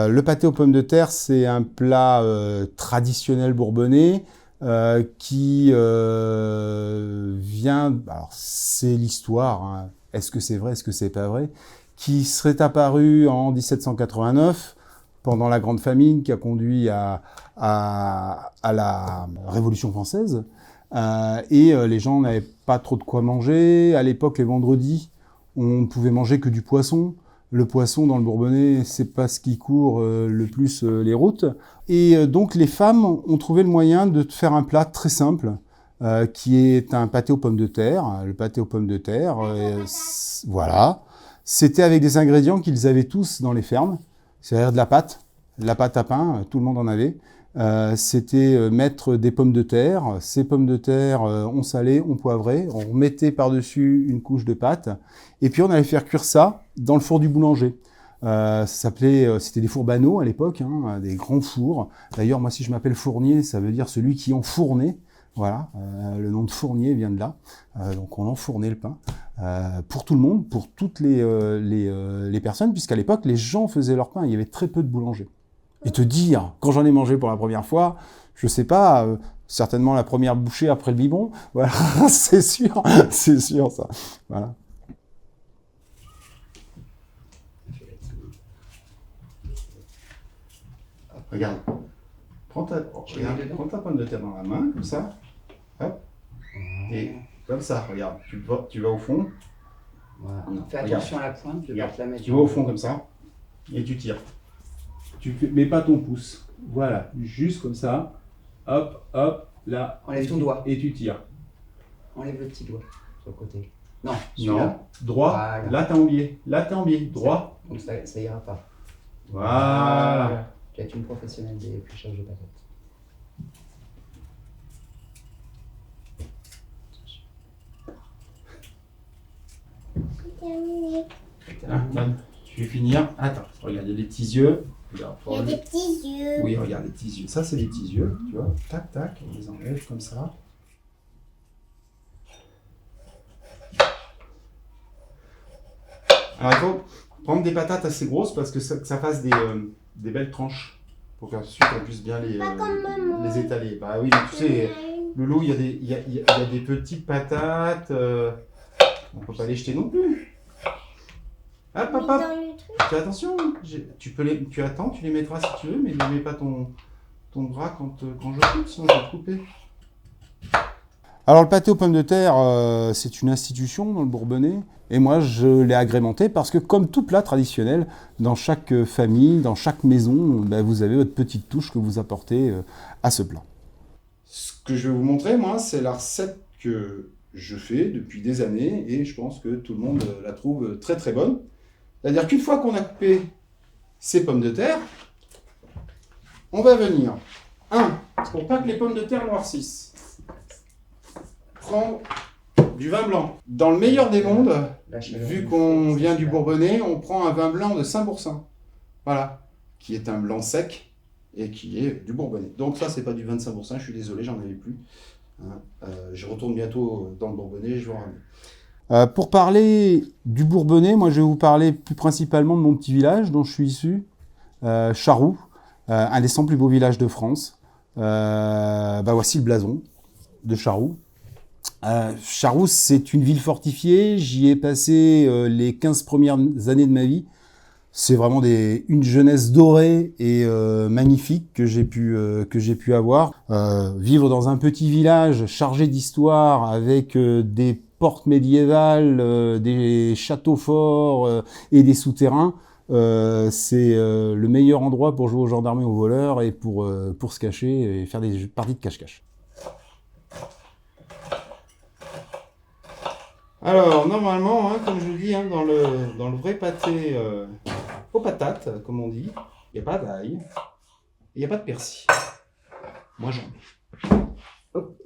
Le pâté aux pommes de terre, c'est un plat traditionnel bourbonnais qui vient... Alors, c'est l'histoire, hein. Est-ce que c'est vrai, est-ce que c'est pas vrai? Qui serait apparu en 1789, pendant la Grande Famine, qui a conduit à la Révolution française. Les gens n'avaient pas trop de quoi manger. À l'époque, les vendredis, on ne pouvait manger que du poisson. Le poisson, dans le Bourbonnais, c'est pas ce qui court le plus les routes. Donc, les femmes ont trouvé le moyen de faire un plat très simple, qui est un pâté aux pommes de terre. Le pâté aux pommes de terre, voilà. C'était avec des ingrédients qu'ils avaient tous dans les fermes. C'est-à-dire de la pâte à pain, tout le monde en avait. C'était mettre des pommes de terre. Ces pommes de terre, on salait, on poivrait, on remettait par-dessus une couche de pâte, et puis on allait faire cuire ça dans le four du boulanger. C'était des fours banaux à l'époque, hein, des grands fours. D'ailleurs, moi, si je m'appelle fournier, ça veut dire celui qui enfournait. Voilà, le nom de fournier vient de là. Donc on enfournait le pain pour tout le monde, pour toutes les personnes, puisqu'à l'époque, les gens faisaient leur pain. Il y avait très peu de boulangers. Et te dire, quand j'en ai mangé pour la première fois, je sais pas, certainement la première bouchée après le biberon, voilà, c'est sûr ça. Voilà. Regarde, prends ta pomme de terre dans la main, comme ça, hop, et comme ça, regarde, tu vas au fond. Voilà. Fais attention à la pointe, je vais te la mettre. Tu vas au fond comme ça, et tu tires. Tu mets pas ton pouce, voilà, juste comme ça, hop, hop, là. Enlève ton doigt. Et tu tires. Enlève le petit doigt sur le côté. Non, non, droit, voilà. Là t'as embié, droit. Donc ça ira pas. Voilà. Tu es une professionnelle des épluchages de patates. Je vais finir. Attends, regarde, il y a des petits yeux. Regarde, il y a des petits yeux. Oui, regarde, des petits yeux. Ça, c'est des petits yeux, tu vois. Tac, tac, on les enlève comme ça. Alors, il faut prendre des patates assez grosses parce que ça fasse des belles tranches. Pour qu'ensuite on puisse bien les étaler. Bah oui, mais tu sais, Loulou, il y a des petites patates. On peut pas les jeter non plus. Ah, papa, fais attention. Tu attends, tu les mettras si tu veux, mais ne mets pas ton bras quand je coupe, sinon je vais te couper. Alors le pâté aux pommes de terre, c'est une institution dans le Bourbonnais, et moi je l'ai agrémenté parce que comme tout plat traditionnel, dans chaque famille, dans chaque maison, vous avez votre petite touche que vous apportez à ce plat. Ce que je vais vous montrer, moi, c'est la recette que je fais depuis des années, et je pense que tout le monde la trouve très très bonne. C'est-à-dire qu'une fois qu'on a coupé ces pommes de terre, on va venir, pour pas que les pommes de terre noircissent, prendre du vin blanc. Dans le meilleur des mondes, vu qu'on vient du Bourbonnais, on prend un vin blanc de 5%. Voilà, qui est un blanc sec et qui est du Bourbonnais. Donc ça, c'est pas du 25%, je suis désolé, j'en avais plus. Je retourne bientôt dans le Bourbonnais, je vous ramène. Pour parler du Bourbonnais, moi je vais vous parler plus principalement de mon petit village dont je suis issu, Charroux, un des 100 plus beaux villages de France. Voici le blason de Charroux. Charroux, c'est une ville fortifiée. J'y ai passé les 15 premières années de ma vie. C'est vraiment une jeunesse dorée et magnifique que j'ai pu avoir. Vivre dans un petit village chargé d'histoire avec des portes médiévales, des châteaux forts et des souterrains, c'est le meilleur endroit pour jouer aux gendarmes et aux voleurs et pour se cacher et faire des parties de cache-cache. Alors, normalement, comme je vous dis, dans le vrai pâté aux patates, comme on dit, il n'y a pas d'ail, il n'y a pas de persil. Moi, j'en mets. Hop.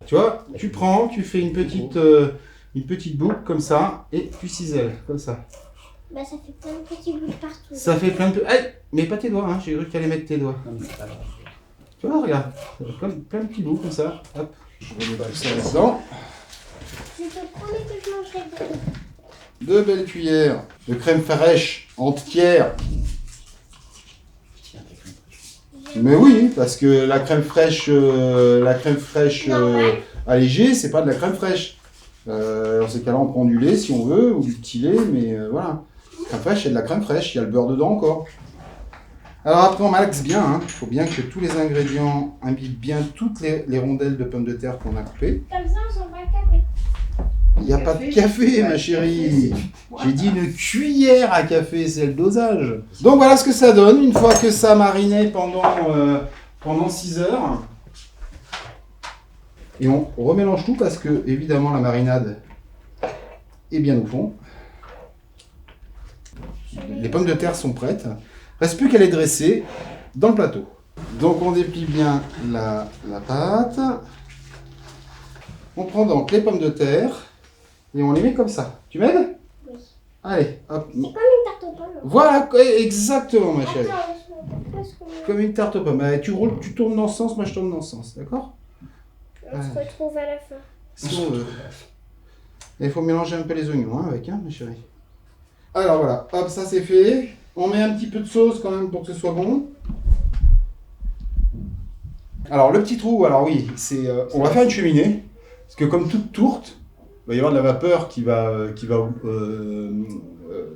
Tu vois, tu prends, tu fais une petite boucle comme ça, et tu cisèles, comme ça. Ça fait plein de petits bouts partout. Ça fait plein de... Hey, mais pas tes doigts, j'ai cru que tu allais mettre tes doigts. Tu vois, regarde, comme plein de petits bouts, comme ça. Hop, je vais mettre ça là-dedans. Je te promets que je mangerai beaucoup. 2 belles cuillères de crème fraîche entière. Mais oui, parce que la crème fraîche Normal. allégée, c'est pas de la crème fraîche. Dans ces cas-là, on prend du lait si on veut, ou du petit lait, mais voilà. La crème fraîche, c'est de la crème fraîche, il y a le beurre dedans encore. Alors après, on malaxe bien, hein. Il faut bien que tous les ingrédients imbibent bien toutes les rondelles de pommes de terre qu'on a coupées. Comme ça, on sent pas le café. Il n'y a pas de café, ma chérie. J'ai dit une cuillère à café, c'est le dosage. Donc voilà ce que ça donne une fois que ça a mariné pendant 6 heures. Et on remélange tout parce que, évidemment, la marinade est bien au fond. Les pommes de terre sont prêtes. Reste plus qu'à les dresser dans le plateau. Donc on déplie bien la pâte. On prend donc les pommes de terre et on les met comme ça. Tu m'aides? Oui. Allez, hop. C'est comme une tarte aux pommes. Voilà, exactement ma chérie. Attends, laisse-moi parce qu'on Comme une tarte aux pommes. Allez, tu roules, tu tournes dans ce sens, moi je tourne dans ce sens, d'accord? on se retrouve à la fin. Si on veut. Et il faut mélanger un peu les oignons avec, hein, ma chérie. Alors voilà, hop, ça c'est fait. On met un petit peu de sauce quand même pour que ce soit bon. Alors le petit trou, alors oui, c'est, on va faire une cheminée. Parce que comme toute tourte, il va y avoir de la vapeur qui va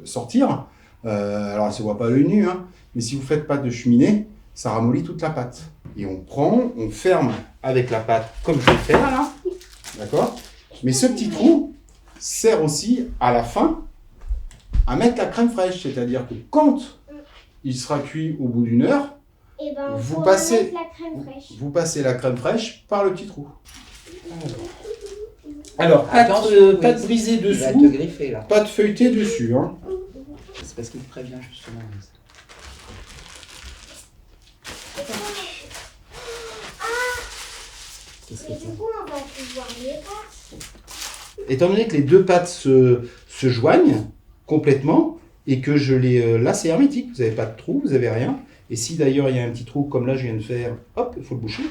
sortir. Alors elle ne se voit pas à l'œil nu, hein, mais si vous ne faites pas de cheminée, ça ramollit toute la pâte. Et on prend, on ferme avec la pâte comme je vais faire là. D'accord? Mais ce petit trou sert aussi à la fin à mettre la crème fraîche. C'est-à-dire que quand il sera cuit au bout d'une heure, Et ben, Vous faut passez- remettre la crème fraîche. vous passez la crème fraîche par le petit trou. Alors, Attention, pas de oui, briser Il va te dessous, griffer là. pas de feuilleté dessus. Hein. C'est parce qu'il te prévient justement. Qu'est-ce que Mais c'est? du coup, on va pouvoir les pâtes. Étant donné que les deux pâtes se joignent complètement et que je les... là, c'est hermétique, vous n'avez pas de trou, vous n'avez rien. Et si d'ailleurs il y a un petit trou comme là je viens de faire, hop, il faut le boucher.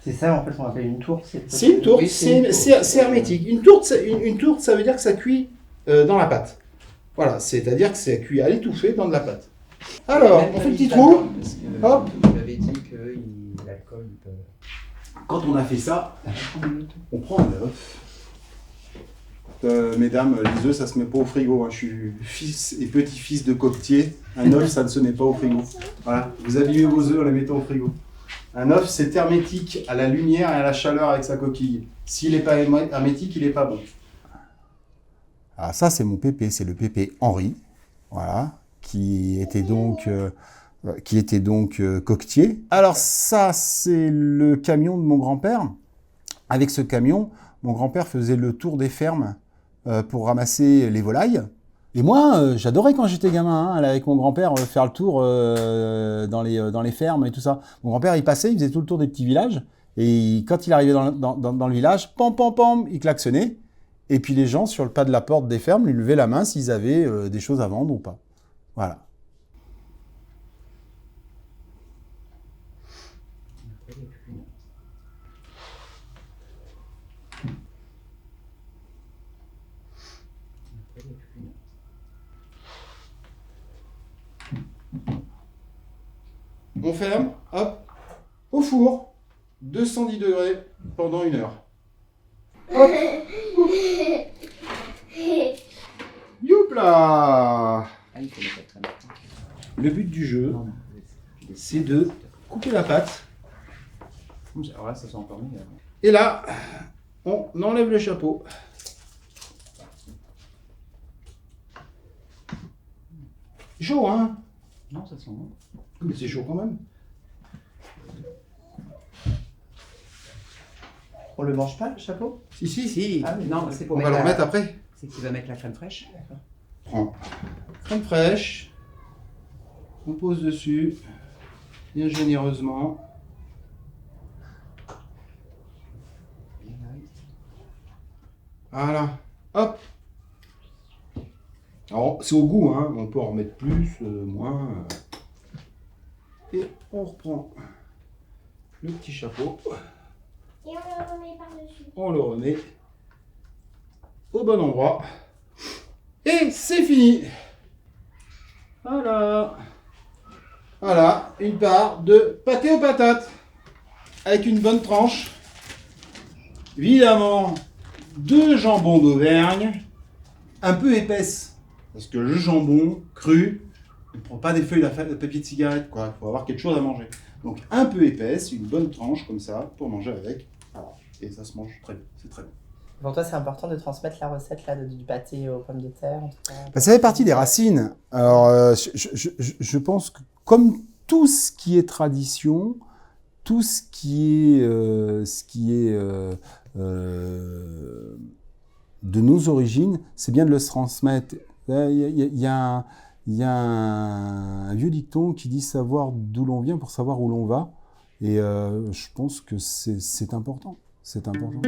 C'est ça en fait qu'on appelle une tourte. C'est une tourte, Oui, c'est une tourte. c'est hermétique. Une tourte, ça veut dire que ça cuit dans la pâte. Voilà, c'est-à-dire que ça cuit à l'étouffer dans de la pâte. Alors, Même on pas fait le petit mis trou. d'accord, parce que Hop. Il avait dit que l'alcool, il peut... Quand on a fait ça, on prend un œuf. Mesdames, les œufs, ça se met pas au frigo. Hein. Je suis fils et petit-fils de coquetier. Un œuf, ça ne se met pas au frigo. Voilà, vous abîmez vos œufs en les mettant au frigo. Un œuf, c'est hermétique à la lumière et à la chaleur avec sa coquille. S'il n'est pas hermétique, il n'est pas bon. Ah, ça, c'est mon pépé, c'est le pépé Henri, voilà, qui était donc coquetier. Alors ça, c'est le camion de mon grand-père. Avec ce camion, mon grand-père faisait le tour des fermes pour ramasser les volailles. Et moi, j'adorais quand j'étais gamin, hein, aller avec mon grand-père faire le tour dans les fermes et tout ça. Mon grand-père, il passait, il faisait tout le tour des petits villages. Et quand il arrivait dans le village, pam, pam, pam, il klaxonnait. Et puis les gens, sur le pas de la porte des fermes, lui levaient la main s'ils avaient des choses à vendre ou pas. Voilà. On ferme, hop, au four, 210 degrés pendant 1 heure. Hop. Youpla! Ah, il faut mettre la crème. Le but du jeu, Non, non. c'est de couper la pâte. Alors là, ça sent encore mieux. Et là, on enlève le chapeau. Chaud, hein? Non, ça sent bon. Mais c'est chaud quand même. On le mange pas le chapeau? Si, si, si. Ah oui, non, c'est pour On va mettre le la... remettre après. C'est qu'il va mettre la crème fraîche. Prends crème fraîche. On pose dessus. Bien généreusement. Voilà. Hop. Alors, c'est au goût, hein. On peut en mettre plus, moins. Et on reprend le petit chapeau. Et on le remet par-dessus. On le remet au bon endroit. Et c'est fini. Voilà. Voilà, une part de pâté aux patates avec une bonne tranche. Évidemment, de jambon d'Auvergne, un peu épaisse. Parce que le jambon cru ne prend pas des feuilles de papier de cigarette, quoi. Il faut avoir quelque chose à manger. Donc un peu épaisse, une bonne tranche comme ça pour manger avec. Voilà. Et ça se mange très bien, c'est très bon. Pour toi, c'est important de transmettre la recette là, du pâté aux pommes de terre, en tout cas. Bah, ça fait partie des racines. Alors, je pense que comme tout ce qui est tradition, tout ce qui est, de nos origines, c'est bien de le se transmettre. Il y a un vieux dicton qui dit savoir d'où l'on vient pour savoir où l'on va. Et je pense que c'est important. C'est important.